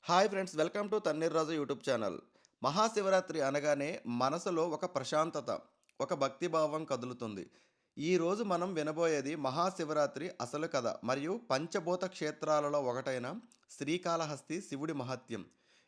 Hi friends, welcome to Tanneer Raju YouTube channel. Mahashivaratri అనగానే మనసులో ఒక ప్రశాంతత, ఒక భక్తిభావం కదులుతుంది. ఈరోజు మనం వినబోయేది మహాశివరాత్రి అసలు కథ మరియు పంచభూత క్షేత్రాలలో ఒకటైన శ్రీకాళహస్తి శివుడి మహత్యం.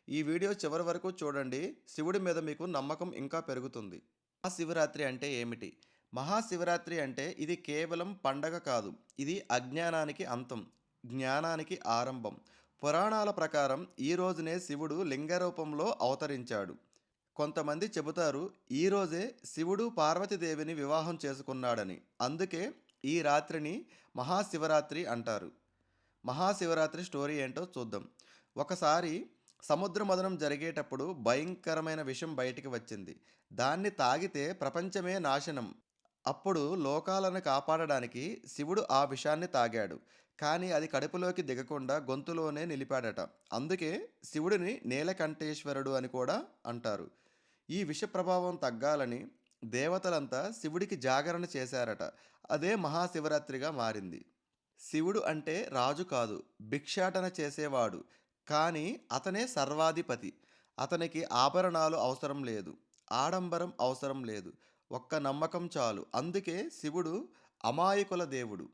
ఈ వీడియో చివరి వరకు చూడండి. శివుడి మీద మీకు నమ్మకం ఇంకా పెరుగుతుంది. మహాశివరాత్రి అంటే ఏమిటి? మహాశివరాత్రి అంటే ఇది కేవలం పండగ కాదు. ఇది అజ్ఞానానికి అంతం, జ్ఞానానికి ఆరంభం. పురాణాల ప్రకారం ఈ రోజునే శివుడు లింగ రూపంలో అవతరించాడు. కొంతమంది చెబుతారు ఈ రోజే శివుడు పార్వతీదేవిని వివాహం చేసుకున్నాడని. అందుకే ఈ రాత్రిని మహాశివరాత్రి అంటారు. మహాశివరాత్రి స్టోరీ ఏంటో చూద్దాం. ఒకసారి సముద్ర మథనం జరిగేటప్పుడు భయంకరమైన విషం బయటికి వచ్చింది. దాన్ని తాగితే ప్రపంచమే నాశనం. అప్పుడు లోకాలను కాపాడడానికి శివుడు ఆ విషాన్ని తాగాడు. కానీ అది కడుపులోకి దిగకుండా గొంతులోనే నిలిపాడట. అందుకే శివుడిని నీలకంఠేశ్వరుడు అని కూడా అంటారు. ఈ విష ప్రభావం తగ్గాలని దేవతలంతా శివుడికి జాగరణ చేశారట. అదే మహాశివరాత్రిగా మారింది. శివుడు అంటే రాజు కాదు, భిక్షాటన చేసేవాడు. కానీ అతనే సర్వాధిపతి. అతనికి ఆభరణాలు అవసరం లేదు, ఆడంబరం అవసరం లేదు. ఒక్క నమ్మకం చాలు. అందుకే శివుడు అమాయకుల దేవుడు.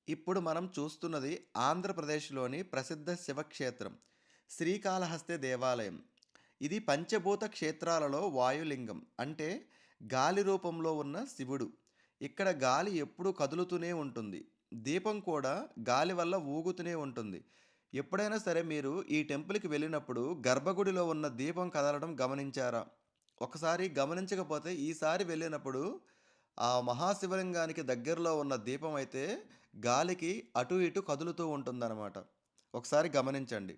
ఇప్పుడు మనం చూస్తున్నది ఆంధ్రప్రదేశ్లోని ప్రసిద్ధ శివక్షేత్రం శ్రీకాళహస్తి దేవాలయం. ఇది పంచభూత క్షేత్రాలలో వాయులింగం, అంటే గాలి రూపంలో ఉన్న శివుడు. ఇక్కడ గాలి ఎప్పుడూ కదులుతూనే ఉంటుంది. దీపం కూడా గాలి వల్ల ఊగుతూనే ఉంటుంది. ఎప్పుడైనా సరే మీరు ఈ టెంపుల్కి వెళ్ళినప్పుడు గర్భగుడిలో ఉన్న దీపం కదలడం గమనించారా? ఒకసారి గమనించకపోతే ఈసారి వెళ్ళినప్పుడు ఆ మహాశివలింగానికి దగ్గరలో ఉన్న దీపం అయితే గాలికి అటు ఇటు కదులుతూ ఉంటుందన్నమాట. ఒకసారి గమనించండి.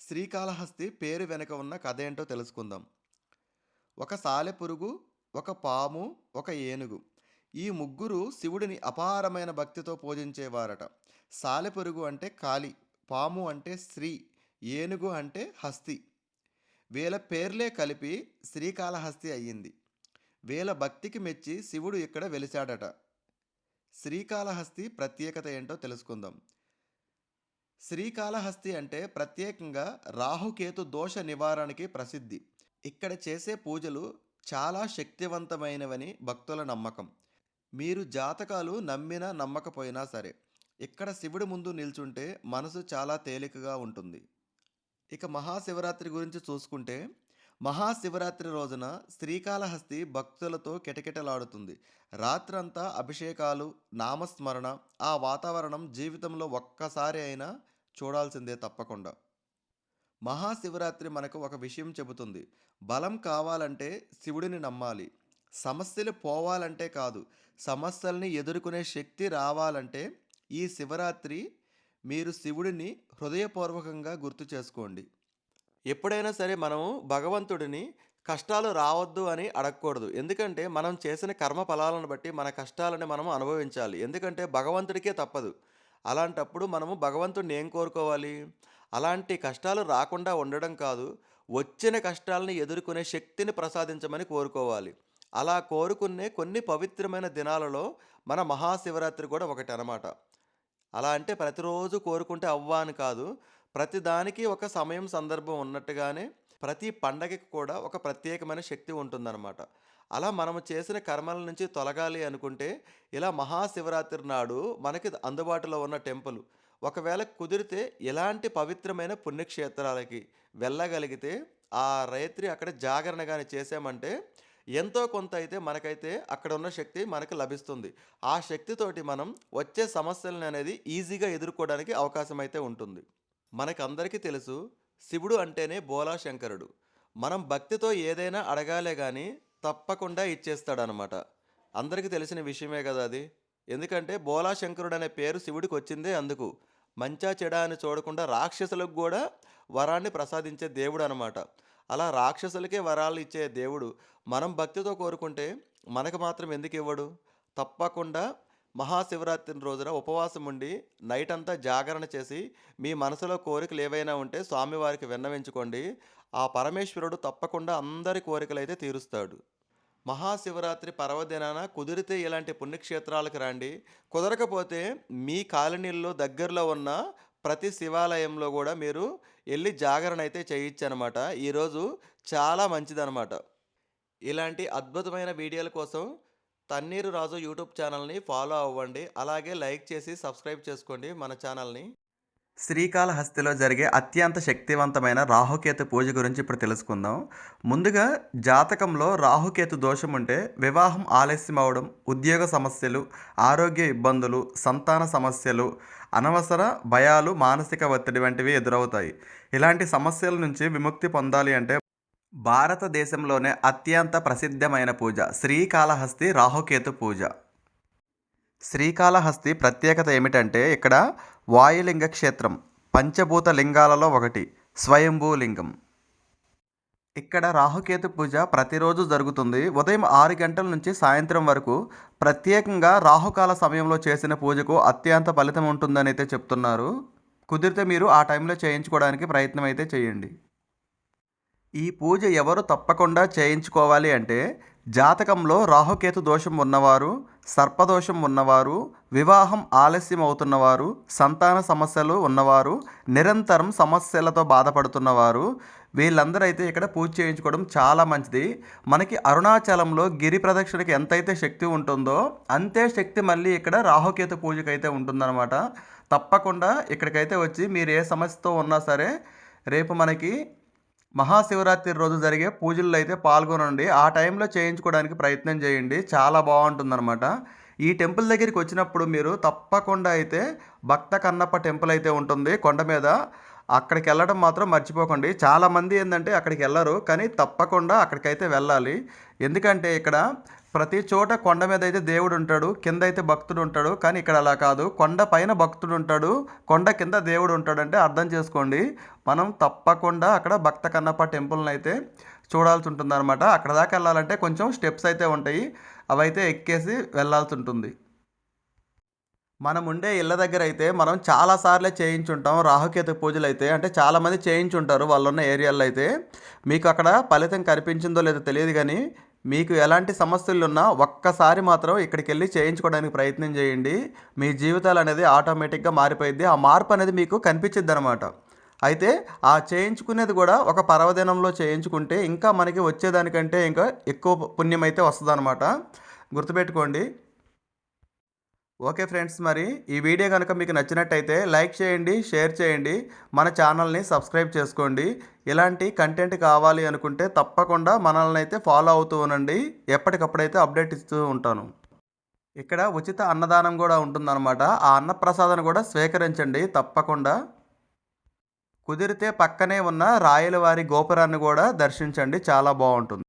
శ్రీకాళహస్తి పేరు వెనుక ఉన్న కథ ఏంటో తెలుసుకుందాం. ఒక సాలెపురుగు, ఒక పాము, ఒక ఏనుగు. ఈ ముగ్గురు శివుడిని అపారమైన భక్తితో పూజించేవారట. సాలెపురుగు అంటే కాళి, పాము అంటే శ్రీ, ఏనుగు అంటే హస్తి. వీళ్ళ పేర్లే కలిపి శ్రీకాళహస్తి అయ్యింది. వీళ్ళ భక్తికి మెచ్చి శివుడు ఇక్కడ వెలిశాడట. శ్రీకాళహస్తి ప్రత్యేకత ఏంటో తెలుసుకుందాం. శ్రీకాళహస్తి అంటే ప్రత్యేకంగా రాహుకేతు దోష నివారణకి ప్రసిద్ధి. ఇక్కడ చేసే పూజలు చాలా శక్తివంతమైనవని భక్తుల నమ్మకం. మీరు జాతకాలు నమ్మినా నమ్మకపోయినా సరే ఇక్కడ శివుడి ముందు నిల్చుంటే మనసు చాలా తేలికగా ఉంటుంది. ఇక మహాశివరాత్రి గురించి చూసుకుంటే, మహాశివరాత్రి రోజున శ్రీకాళహస్తి భక్తులతో కిటకిటలాడుతుంది. రాత్రంతా అభిషేకాలు, నామస్మరణ. ఆ వాతావరణం జీవితంలో ఒక్కసారి అయినా చూడాల్సిందే తప్పకుండా. మహాశివరాత్రి మనకు ఒక విషయం చెబుతుంది. బలం కావాలంటే శివుడిని నమ్మాలి. సమస్యలు పోవాలంటే కాదు, సమస్యల్ని ఎదుర్కొనే శక్తి రావాలంటే ఈ శివరాత్రి మీరు శివుడిని హృదయపూర్వకంగా గుర్తు చేసుకోండి. ఎప్పుడైనా సరే మనము భగవంతుడిని కష్టాలు రావద్దు అని అడగకూడదు. ఎందుకంటే మనం చేసిన కర్మ ఫలాలను బట్టి మన కష్టాలను మనము అనుభవించాలి. ఎందుకంటే భగవంతుడికే తప్పదు. అలాంటప్పుడు మనము భగవంతుడిని ఏం కోరుకోవాలి? అలాంటి కష్టాలు రాకుండా ఉండడం కాదు, వచ్చిన కష్టాలని ఎదుర్కొనే శక్తిని ప్రసాదించమని కోరుకోవాలి. అలా కోరుకునే కొన్ని పవిత్రమైన దినాలలో మన మహాశివరాత్రి కూడా ఒకటి అనమాట. అలా అంటే ప్రతిరోజు కోరుకుంటే అవ్వా అని కాదు. ప్రతిదానికి ఒక సమయం, సందర్భం ఉన్నట్టుగానే ప్రతి పండగకి కూడా ఒక ప్రత్యేకమైన శక్తి ఉంటుందన్నమాట. అలా మనము చేసిన కర్మల నుంచి తొలగాలి అనుకుంటే ఇలా మహాశివరాత్రి నాడు మనకి అందుబాటులో ఉన్న టెంపుల్, ఒకవేళ కుదిరితే ఇలాంటి పవిత్రమైన పుణ్యక్షేత్రాలకి వెళ్ళగలిగితే ఆ రాత్రి అక్కడ జాగరణ గాని చేసామంటే ఎంతో కొంత అయితే మనకైతే అక్కడ ఉన్న శక్తి మనకు లభిస్తుంది. ఆ శక్తితోటి మనం వచ్చే సమస్యలను అనేది ఈజీగా ఎదుర్కోవడానికి అవకాశం అయితే ఉంటుంది. మనకందరికీ తెలుసు, శివుడు అంటేనే బోలా శంకరుడు. మనం భక్తితో ఏదైనా అడగాలే గాని తప్పకుండా ఇచ్చేస్తాడనమాట. అందరికీ తెలిసిన విషయమే కదా అది. ఎందుకంటే బోలా శంకరుడు అనే పేరు శివుడికి వచ్చిందే అందుకు. మంచా చెడా అని చూడకుండా రాక్షసులకు కూడా వరాన్ని ప్రసాదించే దేవుడు అనమాట. అలా రాక్షసులకే వరాలు ఇచ్చే దేవుడు మనం భక్తితో కోరుకుంటే మనకు మాత్రం ఎందుకు ఇవ్వడు? తప్పకుండా మహాశివరాత్రి రోజున ఉపవాసం ఉండి నైట్ అంతా జాగరణ చేసి మీ మనసులో కోరికలు ఏవైనా ఉంటే స్వామివారికి విన్నవించుకోండి. ఆ పరమేశ్వరుడు తప్పకుండా అందరి కోరికలైతే తీరుస్తాడు. మహాశివరాత్రి పర్వదినాన కుదిరితే ఇలాంటి పుణ్యక్షేత్రాలకు రండి. కుదరకపోతే మీ కాలనీల్లో దగ్గరలో ఉన్న ప్రతి శివాలయంలో గూడా మీరు ఎళ్లి జాగరణ అయితే చేయొచ్చనమాట. ఈరోజు చాలా మంచిదనమాట. ఇలాంటి అద్భుతమైన వీడియోల కోసం తన్నీరు రాజు యూట్యూబ్ ఛానల్‌ని ఫాలో అవ్వండి. అలాగే లైక్ చేసి సబ్స్క్రైబ్ చేసుకోండి మన ఛానల్‌ని. శ్రీకాళహస్తిలో జరిగే అత్యంత శక్తివంతమైన రాహుకేతు పూజ గురించి ఇప్పుడు తెలుసుకుందాం. ముందుగా జాతకంలో రాహుకేతు దోషం ఉంటే వివాహం ఆలస్యం అవ్వడం, ఉద్యోగ సమస్యలు, ఆరోగ్య ఇబ్బందులు, సంతాన సమస్యలు, అనవసర భయాలు, మానసిక ఒత్తిడి వంటివి ఎదురవుతాయి. ఇలాంటి సమస్యల నుంచి విముక్తి పొందాలి అంటే భారతదేశంలోనే అత్యంత ప్రసిద్ధమైన పూజ శ్రీకాళహస్తి రాహుకేతు పూజ. శ్రీకాళహస్తి ప్రత్యేకత ఏమిటంటే ఇక్కడ వాయులింగ క్షేత్రం, పంచభూత లింగాలలో ఒకటి, స్వయంభూ లింగం. ఇక్కడ రాహుకేతు పూజ ప్రతిరోజు జరుగుతుంది. ఉదయం 6 గంటల నుంచి సాయంత్రం వరకు. ప్రత్యేకంగా రాహుకాల సమయంలో చేసిన పూజకు అత్యంత ఫలితం ఉంటుందని అయితే చెప్తున్నారు. కుదిరితే మీరు ఆ టైంలో చేయించుకోవడానికి ప్రయత్నం అయితే చేయండి. ఈ పూజ ఎవరు తప్పకుండా చేయించుకోవాలి అంటే జాతకంలో రాహుకేతు దోషం ఉన్నవారు, సర్పదోషం ఉన్నవారు, వివాహం ఆలస్యం అవుతున్నవారు, సంతాన సమస్యలు ఉన్నవారు, నిరంతరం సమస్యలతో బాధపడుతున్నవారు, వీళ్ళందరూ అయితే ఇక్కడ పూజ చేయించుకోవడం చాలా మంచిది. మనకి అరుణాచలంలో గిరి ప్రదక్షిణకి ఎంతైతే శక్తి ఉంటుందో అంతే శక్తి మళ్ళీ ఇక్కడ రాహుకేతు పూజకైతే ఉంటుందన్నమాట. తప్పకుండా ఇక్కడికైతే వచ్చి మీరు ఏ సమస్యతో ఉన్నా సరే రేపు మనకి మహాశివరాత్రి రోజు జరిగే పూజల్లో అయితే పాల్గొనండి. ఆ టైంలో చేయించుకోవడానికి ప్రయత్నం చేయండి. చాలా బాగుంటుందన్నమాట. ఈ టెంపుల్ దగ్గరికి వచ్చినప్పుడు మీరు తప్పకుండా అయితే భక్త కన్నప్ప టెంపుల్ అయితే ఉంటుంది కొండ మీద. అక్కడికి వెళ్ళడం మాత్రం మర్చిపోకండి. చాలామంది ఏంటంటే అక్కడికి వెళ్ళరు, కానీ తప్పకుండా అక్కడికైతే వెళ్ళాలి. ఎందుకంటే ఇక్కడ ప్రతి చోట కొండ మీద అయితే దేవుడు ఉంటాడు, కింద అయితే భక్తుడు ఉంటాడు. కానీ ఇక్కడ అలా కాదు, కొండ పైన భక్తుడు ఉంటాడు, కొండ కింద దేవుడు ఉంటాడంటే అర్థం చేసుకోండి. మనం తప్పకుండా అక్కడ భక్త కన్నప్ప టెంపుల్ని అయితే చూడాల్సి ఉంటుంది అనమాట. అక్కడ దాకా వెళ్ళాలంటే కొంచెం స్టెప్స్ అయితే ఉంటాయి, అవైతే ఎక్కేసి వెళ్ళాల్సి ఉంటుంది. మనం ఉండే ఇళ్ళ దగ్గర అయితే మనం చాలాసార్లే చేయించుంటాం రాహుకేతు పూజలు అయితే. అంటే చాలామంది చేయించుంటారు వాళ్ళున్న ఏరియాలో అయితే. మీకు అక్కడ ఫలితం కనిపించిందో లేదో తెలియదు కానీ మీకు ఎలాంటి సమస్యలున్నా ఒక్కసారి మాత్రం ఇక్కడికి వెళ్ళి చేయించుకోవడానికి ప్రయత్నం చేయండి. మీ జీవితాలు అనేది ఆటోమేటిక్గా మారిపోయిద్ది. ఆ మార్పు అనేది మీకు కనిపించిద్ది అనమాట. అయితే ఆ చేయించుకునేది కూడా ఒక పర్వదినంలో చేయించుకుంటే ఇంకా మనకి వచ్చేదానికంటే ఇంకా ఎక్కువ పుణ్యం అయితే వస్తుందన్నమాట. గుర్తుపెట్టుకోండి. ఓకే ఫ్రెండ్స్, మరి ఈ వీడియో కనుక మీకు నచ్చినట్టయితే లైక్ చేయండి, షేర్ చేయండి, మన ఛానల్ని సబ్స్క్రైబ్ చేసుకోండి. ఇలాంటి కంటెంట్ కావాలి అనుకుంటే తప్పకుండా మనల్ని అయితే ఫాలో అవుతూ ఉండండి. ఎప్పటికప్పుడైతే అప్డేట్ ఇస్తూ ఉంటాను. ఇక్కడ ఉచిత అన్నదానం కూడా ఉంటుందన్నమాట. ఆ అన్నప్రసాదాన్ని కూడా స్వీకరించండి తప్పకుండా. కుదిరితే పక్కనే ఉన్న రాయలవారి గోపురాన్ని కూడా దర్శించండి, చాలా బాగుంటుంది.